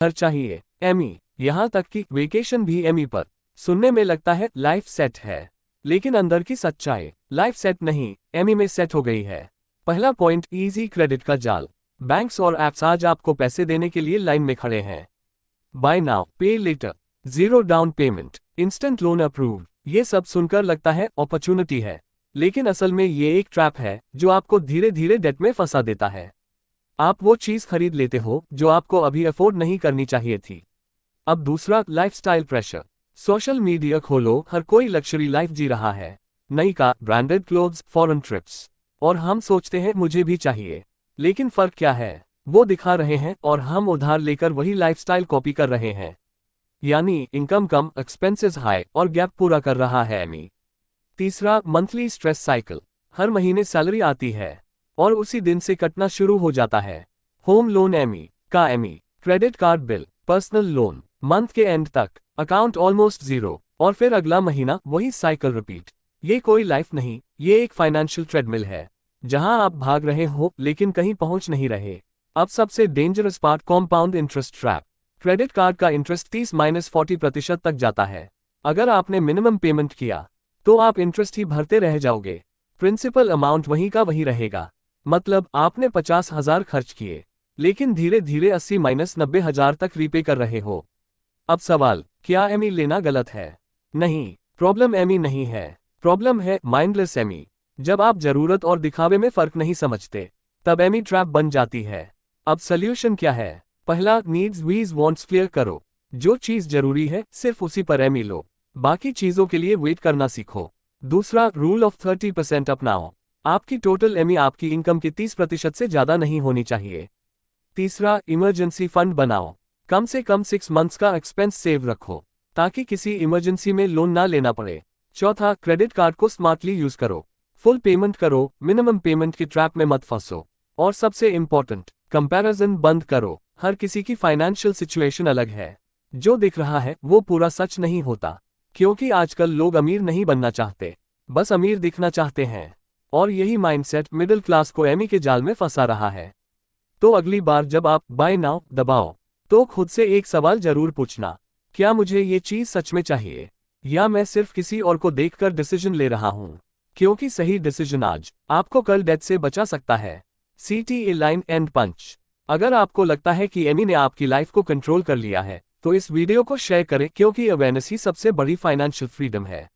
घर चाहिए एमी, यहाँ तक कि वेकेशन भी एमी पर। सुनने में लगता है लाइफ सेट है, लेकिन अंदर की सच्चाई लाइफ सेट नहीं, एमी में सेट हो गई है। पहला पॉइंट, इजी क्रेडिट का जाल। बैंक्स और एप्स आज आपको पैसे देने के लिए लाइन में खड़े हैं। Buy now pay later, zero down payment, instant loan approved. ये सब सुनकर लगता है अपॉर्चुनिटी है, लेकिन असल में ये एक ट्रैप है जो आपको धीरे धीरे डेट में फंसा देता है। आप वो चीज खरीद लेते हो जो आपको अभी अफोर्ड नहीं करनी चाहिए थी। अब दूसरा, लाइफस्टाइल प्रेशर। सोशल मीडिया खोलो, हर कोई लग्जरी लाइफ जी रहा है। नई car, branded clothes, foreign trips, और हम सोचते हैं मुझे भी चाहिए। लेकिन फर्क क्या है, वो दिखा रहे हैं और हम उधार लेकर वही लाइफस्टाइल कॉपी कर रहे हैं। यानी इनकम कम, एक्सपेंसेस हाई और गैप पूरा कर रहा है एमी। तीसरा, मंथली स्ट्रेस साइकिल। हर महीने सैलरी आती है और उसी दिन से कटना शुरू हो जाता है। होम लोन एमी का EMI, credit card bill, personal loan, month के एंड तक अकाउंट ऑलमोस्ट जीरो, और फिर अगला महीना वही साइकिल रिपीट। ये कोई लाइफ नहीं, ये एक फाइनेंशियल ट्रेडमिल है जहां आप भाग रहे हो लेकिन कहीं पहुंच नहीं रहे। अब सबसे dangerous part, compound interest trap. Credit card का इंटरेस्ट 30-40% तक जाता है। अगर आपने मिनिमम पेमेंट किया तो आप इंटरेस्ट ही भरते रह जाओगे, प्रिंसिपल अमाउंट वहीं का वही रहेगा। मतलब आपने 50,000 खर्च किए, लेकिन धीरे धीरे 80-90,000 तक रीपे कर रहे हो। अब सवाल, क्या एमी लेना गलत है? नहीं, प्रॉब्लम एमी नहीं है, प्रॉब्लम है माइंडलेस एमी। जब आप जरूरत और दिखावे में फर्क नहीं समझते, तब एमी ट्रैप बन जाती है। अब सॉल्यूशन क्या है? पहला, नीड्स वीज वांट्स क्लियर करो। जो चीज जरूरी है सिर्फ उसी पर एमी लो, बाकी चीजों के लिए वेट करना सीखो। दूसरा, रूल ऑफ 30% अपनाओ। आपकी टोटल एमी आपकी इनकम के 30% से ज्यादा नहीं होनी चाहिए। तीसरा, इमरजेंसी फंड बनाओ। कम से कम 6 मंथ्स का एक्सपेंस सेव रखो ताकि किसी इमरजेंसी में लोन ना लेना पड़े। चौथा, क्रेडिट कार्ड को स्मार्टली यूज करो, फुल पेमेंट करो, मिनिमम पेमेंट की ट्रैप में मत फंसो। और सबसे इंपॉर्टेंट, कंपैरिजन बंद करो। हर किसी की फाइनेंशियल सिचुएशन अलग है, जो दिख रहा है वो पूरा सच नहीं होता। क्योंकि आजकल लोग अमीर नहीं बनना चाहते, बस अमीर दिखना चाहते हैं, और यही माइंडसेट मिडिल क्लास को एमी के जाल में फंसा रहा है। तो अगली बार जब आप बाय नाउ दबाओ, तो खुद से एक सवाल जरूर पूछना, क्या मुझे ये चीज सच में चाहिए, या मैं सिर्फ किसी और को देखकर डिसीजन ले रहा हूं? क्योंकि सही डिसीजन आज आपको कल डेथ से बचा सकता है। CTA line and punch. अगर आपको लगता है कि एमी ने आपकी लाइफ को कंट्रोल कर लिया है, तो इस वीडियो को शेयर करें, क्योंकि अवेयरनेस ही सबसे बड़ी फाइनेंशियल फ्रीडम है।